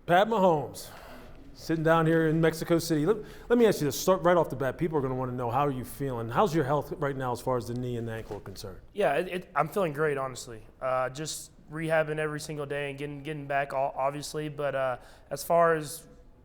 Pat Mahomes, sitting down here in Mexico City. Let me ask you this, start right off the bat. People are going to want to know, how are you feeling? How's your health right now as far as the knee and the ankle are concerned? Yeah, I'm feeling great, honestly. Just rehabbing every single day and getting back, obviously. But as far as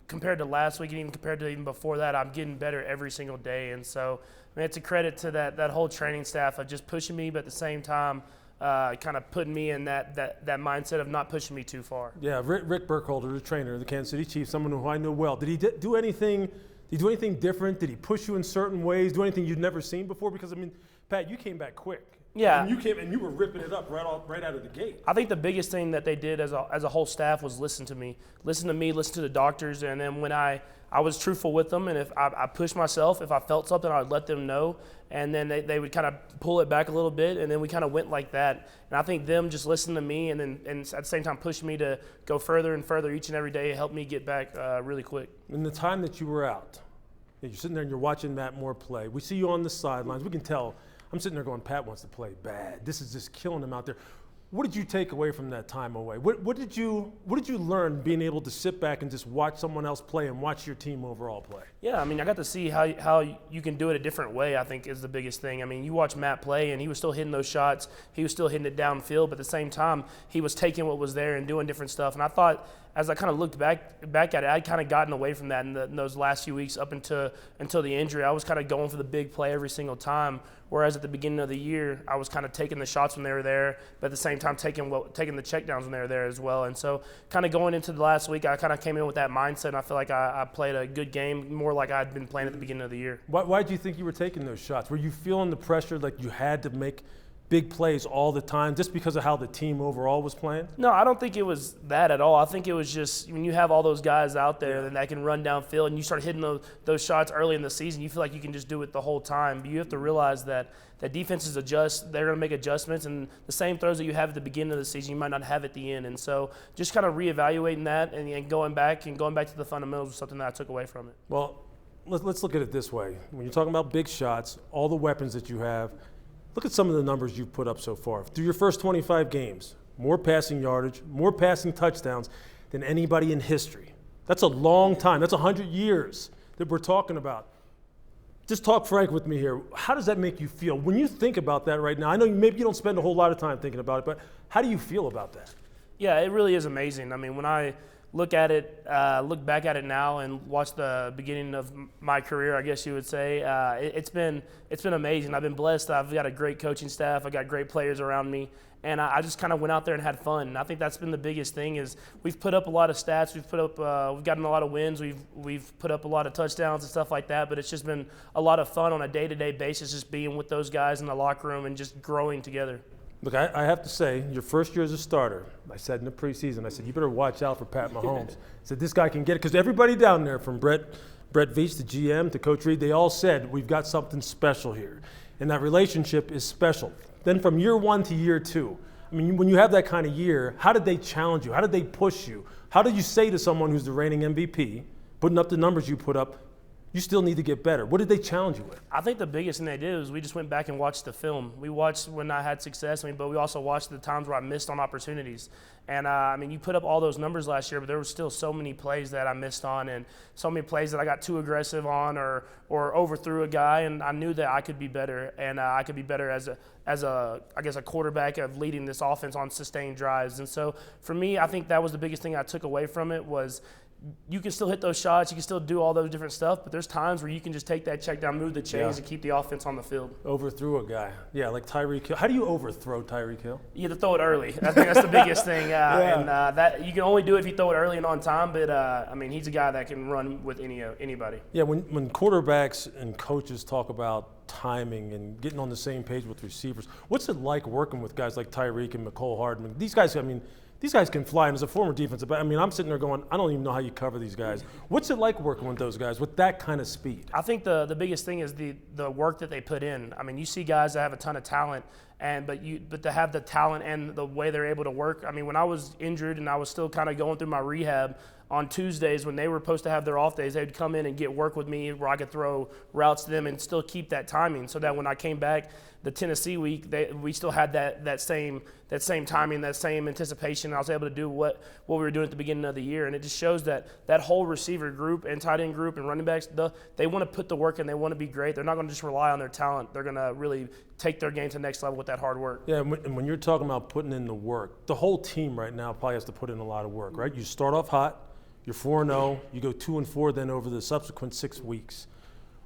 compared to last week and even compared to even before that, I'm getting better every single day. And so, I mean, it's a credit to that whole training staff of just pushing me, but at the same time, kind of putting me in that mindset of not pushing me too far. Yeah, Rick Burkholder, the trainer of the Kansas City Chiefs, someone who I know well. Did he do anything? Did he do anything different? Did he push you in certain ways? Do anything you'd never seen before? Because I mean, Pat, you came back quick. Yeah, and you were ripping it up right out of the gate. I think the biggest thing that they did as a whole staff was listen to me, listen to the doctors, and then when I was truthful with them, and if I pushed myself, if I felt something, I'd let them know, and then they would kind of pull it back a little bit, and then we kind of went like that. And I think them just listening to me and at the same time pushing me to go further and further each and every day helped me get back really quick. In the time that you were out, you're sitting there and you're watching Matt Moore play. We see you on the sidelines. We can tell. I'm sitting there going, Pat wants to play bad. This is just killing him out there. What did you take away from that time away? What did you learn being able to sit back and just watch someone else play and watch your team overall play? Yeah, I mean, I got to see how you can do it a different way, I think, is the biggest thing. I mean, you watch Matt play, and he was still hitting those shots. He was still hitting it downfield, but at the same time, he was taking what was there and doing different stuff. And I thought, as I kind of looked back at it, I'd kind of gotten away from that in those last few weeks up until the injury. I was kind of going for the big play every single time, whereas at the beginning of the year, I was kind of taking the shots when they were there, but at the same time taking the checkdowns when they were there as well. And so kind of going into the last week, I kind of came in with that mindset, and I feel like I played a good game, more like I'd been playing at the beginning of the year. Why do you think you were taking those shots? Were you feeling the pressure like you had to make big plays all the time just because of how the team overall was playing? No, I don't think it was that at all. I think it was just when you have all those guys out there that can run downfield and you start hitting those shots early in the season, you feel like you can just do it the whole time. But you have to realize that defenses adjust. They're going to make adjustments, and the same throws that you have at the beginning of the season, you might not have at the end. And so just kind of reevaluating that and going back to the fundamentals was something that I took away from it. Well, let's look at it this way. When you're talking about big shots, all the weapons that you have, look at some of the numbers you've put up so far. Through your first 25 games, more passing yardage, more passing touchdowns than anybody in history. That's a long time. That's 100 years that we're talking about. Just talk frank with me here. How does that make you feel? When you think about that right now, I know maybe you don't spend a whole lot of time thinking about it, but how do you feel about that? Yeah, it really is amazing. I mean, when I look back at it now and watch the beginning of my career, I guess you would say, it's been amazing. I've been blessed. I've got a great coaching staff. I got great players around me, and I just kind of went out there and had fun. And I think that's been the biggest thing is we've put up a lot of stats. We've gotten a lot of wins. We've put up a lot of touchdowns and stuff like that. But it's just been a lot of fun on a day-to-day basis, just being with those guys in the locker room and just growing together. Look, I have to say, your first year as a starter, I said in the preseason, I said, you better watch out for Pat Mahomes. I said, this guy can get it. Because everybody down there, from Brett Veach, the GM, to Coach Reed, they all said, we've got something special here. And that relationship is special. Then from year one to year two, I mean, when you have that kind of year, how did they challenge you? How did they push you? How did you say to someone who's the reigning MVP, putting up the numbers you put up, you still need to get better? What did they challenge you with? I think the biggest thing they did was we just went back and watched the film. We watched when I had success, but we also watched the times where I missed on opportunities. And, I mean, you put up all those numbers last year, but there were still so many plays that I missed on and so many plays that I got too aggressive on or overthrew a guy, and I knew that I could be better, and I could be better as a quarterback of leading this offense on sustained drives. And so for me, I think that was the biggest thing I took away from it was you can still hit those shots, you can still do all those different stuff, but there's times where you can just take that check down, move the chains, and keep the offense on the field. Overthrew a guy. Yeah, like Tyreek Hill. How do you overthrow Tyreek Hill? You have to throw it early. I think that's the biggest thing. And that you can only do it if you throw it early and on time, but, I mean, he's a guy that can run with anybody. Yeah, when quarterbacks and coaches talk about timing and getting on the same page with receivers, what's it like working with guys like Tyreek and McCole Hardman? These guys, I mean, these guys can fly, and as a former defensive back, I mean, I'm sitting there going, I don't even know how you cover these guys. What's it like working with those guys with that kind of speed? I think the biggest thing is the work that they put in. I mean, you see guys that have a ton of talent, But to have the talent and the way they're able to work. I mean, when I was injured and I was still kind of going through my rehab, on Tuesdays when they were supposed to have their off days, they'd come in and get work with me where I could throw routes to them and still keep that timing, so that when I came back the Tennessee week, we still had that same timing, that same anticipation. I was able to do what we were doing at the beginning of the year, and it just shows that whole receiver group and tight end group and running backs, they want to put the work in, they want to be great. They're not going to just rely on their talent. They're going to really take their game to the next level with that hard work. Yeah, and when you're talking about putting in the work, the whole team right now probably has to put in a lot of work, right? You start off hot. You're 4-0, you go 2-4 then over the subsequent 6 weeks.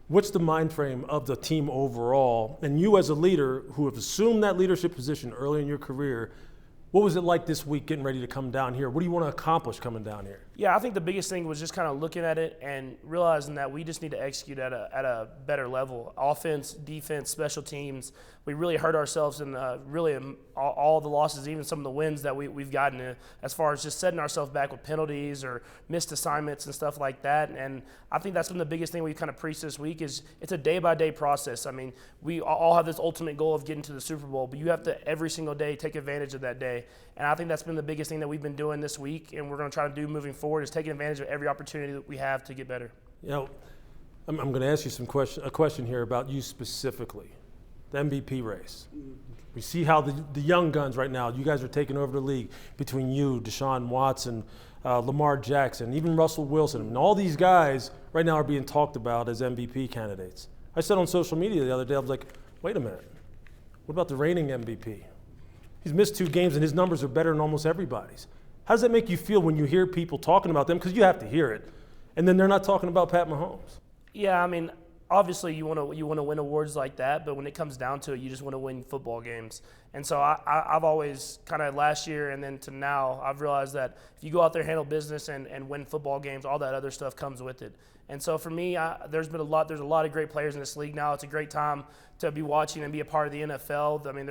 What's the mind frame of the team overall? And you as a leader who have assumed that leadership position early in your career, what was it like this week getting ready to come down here? What do you want to accomplish coming down here? Yeah, I think the biggest thing was just kind of looking at it and realizing that we just need to execute at a better level. Offense, defense, special teams. We really hurt ourselves in really all the losses, even some of the wins that we've gotten as far as just setting ourselves back with penalties or missed assignments and stuff like that. And I think that's been the biggest thing we've kind of preached this week is it's a day-by-day process. I mean, we all have this ultimate goal of getting to the Super Bowl, but you have to every single day take advantage of that day. And I think that's been the biggest thing that we've been doing this week, and we're going to try to do moving forward is taking advantage of every opportunity that we have to get better. You know, I'm going to ask you a question here about you specifically, the MVP race. We see how the young guns right now, you guys are taking over the league between you, Deshaun Watson, Lamar Jackson, even Russell Wilson. And all these guys right now are being talked about as MVP candidates. I said on social media the other day, I was like, wait a minute, what about the reigning MVP? He's missed 2 games and his numbers are better than almost everybody's. How does that make you feel when you hear people talking about them? Because you have to hear it. And then they're not talking about Pat Mahomes. Yeah, I mean, obviously you want to win awards like that, but when it comes down to it, you just want to win football games. And so I've always kind of last year and then to now, I've realized that if you go out there, handle business and win football games, all that other stuff comes with it. And so for me, there's a lot of great players in this league now. It's a great time to be watching and be a part of the NFL. I mean,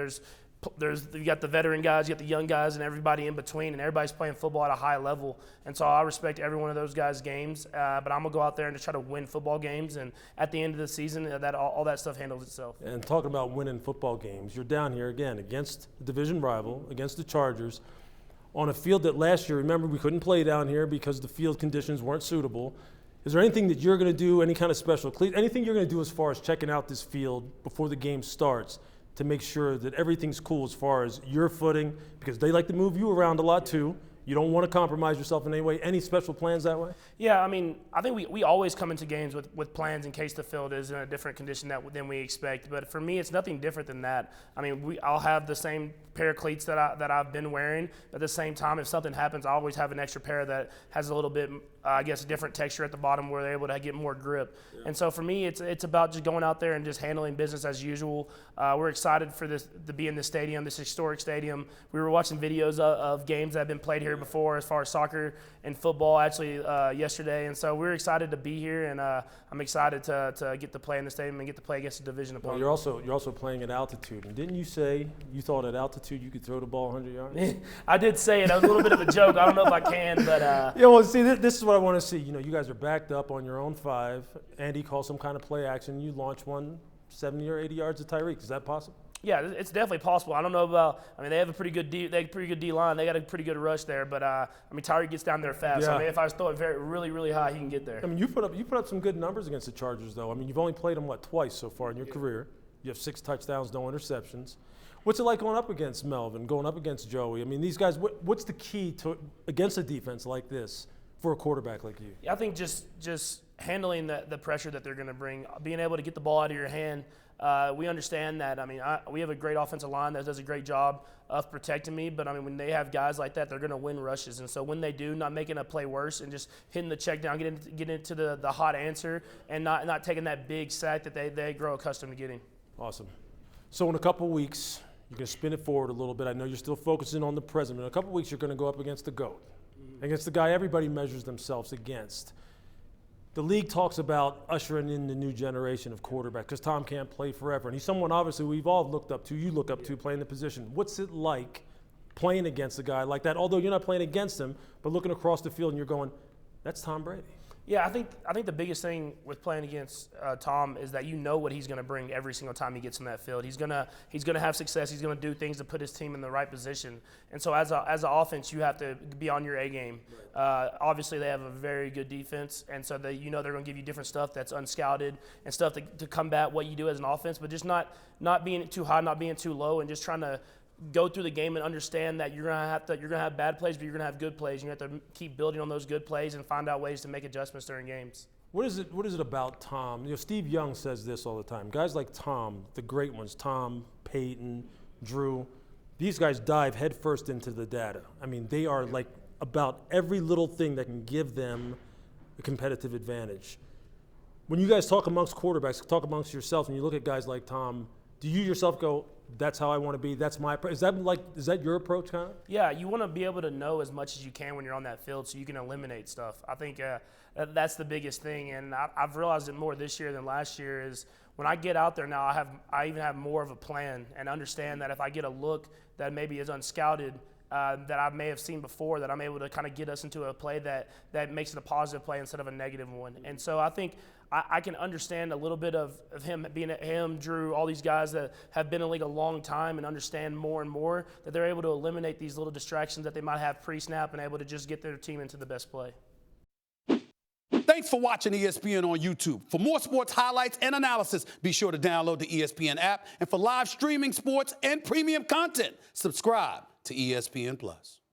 you got the veteran guys, you got the young guys, and everybody in between, and everybody's playing football at a high level. And so I respect every one of those guys' games, but I'm gonna go out there and just try to win football games. And at the end of the season, all that stuff handles itself. And talking about winning football games, you're down here again against the division rival, against the Chargers, on a field that last year, remember, we couldn't play down here because the field conditions weren't suitable. Is there anything that you're gonna do, any kind of special, anything you're gonna do as far as checking out this field before the game starts, to make sure that everything's cool as far as your footing, because they like to move you around a lot too. You don't want to compromise yourself in any way. Any special plans that way? Yeah, I mean, I think we always come into games with plans in case the field is in a different condition than we expect. But for me, it's nothing different than that. I mean, I'll have the same pair of cleats that I've been wearing. But at the same time, if something happens, I always have an extra pair that has a little bit, I guess, a different texture at the bottom where they're able to get more grip. Yeah. And so for me, it's about just going out there and just handling business as usual. We're excited for this to be in this stadium, this historic stadium. We were watching videos of games that have been played here before as far as soccer and football actually yesterday, and so we're excited to be here, and I'm excited to get to play in the stadium and get to play against a division opponent. Well, you're also playing at altitude, and didn't you say you thought at altitude you could throw the ball 100 yards? I did say it. That was a little bit of a joke. I don't know if I can, but yeah. Well, see, this is what I want to see. You know, you guys are backed up on your own 5. Andy calls some kind of play action. You launch one 70 or 80 yards at Tyreek. Is that possible? Yeah, it's definitely possible. I don't know about. I mean, they have a pretty good D line. They got a pretty good rush there, but I mean, Tyreek gets down there fast. Yeah. So I mean, if I throw it really high, he can get there. I mean, you put up some good numbers against the Chargers, though. I mean, you've only played them twice so far in your career. You have 6 touchdowns, no interceptions. What's it like going up against Melvin, going up against Joey? I mean, these guys. What's the key to against a defense like this for a quarterback like you? Yeah, I think just handling the pressure that they're going to bring, being able to get the ball out of your hand. We understand that. I mean, we have a great offensive line that does a great job of protecting me. But I mean, when they have guys like that, they're going to win rushes. And so when they do, not making a play worse and just hitting the check down, getting into the hot answer, and not taking that big sack that they grow accustomed to getting. Awesome. So in a couple weeks, you're going to spin it forward a little bit. I know you're still focusing on the present. In a couple weeks, you're going to go up against the GOAT, against the guy everybody measures themselves against. The league talks about ushering in the new generation of quarterbacks because Tom can't play forever. And he's someone, obviously, we've all looked up to, you look up to, playing the position. What's it like playing against a guy like that? Although you're not playing against him, but looking across the field and you're going, That's Tom Brady. Yeah, I think the biggest thing with playing against Tom is that you know what he's going to bring every single time he gets in that field. He's gonna have success. He's going to do things to put his team in the right position. And so as an offense, you have to be on your A game. Obviously, they have a very good defense, and so they're going to give you different stuff that's unscouted and stuff to combat what you do as an offense, but just not being too high, not being too low, and just trying to go through the game and understand that you're gonna have bad plays, but you're gonna have good plays. You have to keep building on those good plays and find out ways to make adjustments during games. What is it about Tom? Steve Young says this all the time. Guys like Tom, the great ones, Tom, Peyton, Drew, these guys dive headfirst into the data. I mean, they are like about every little thing that can give them a competitive advantage. When you guys talk amongst quarterbacks, talk amongst yourself, and you look at guys like Tom, do you yourself go, that's how I want to be, that's my approach? Is that your approach, kind of? Yeah, you want to be able to know as much as you can when you're on that field so you can eliminate stuff. I think that's the biggest thing, and I've realized it more this year than last year is when I get out there now, I even have more of a plan and understand that if I get a look that maybe is unscouted, that I may have seen before, that I'm able to kind of get us into a play that makes it a positive play instead of a negative one. And so I think I can understand a little bit of him, Drew, all these guys that have been in the league a long time and understand more and more that they're able to eliminate these little distractions that they might have pre-snap and able to just get their team into the best play. Thanks for watching ESPN on YouTube. For more sports highlights and analysis, be sure to download the ESPN app. And for live streaming sports and premium content, subscribe to ESPN+.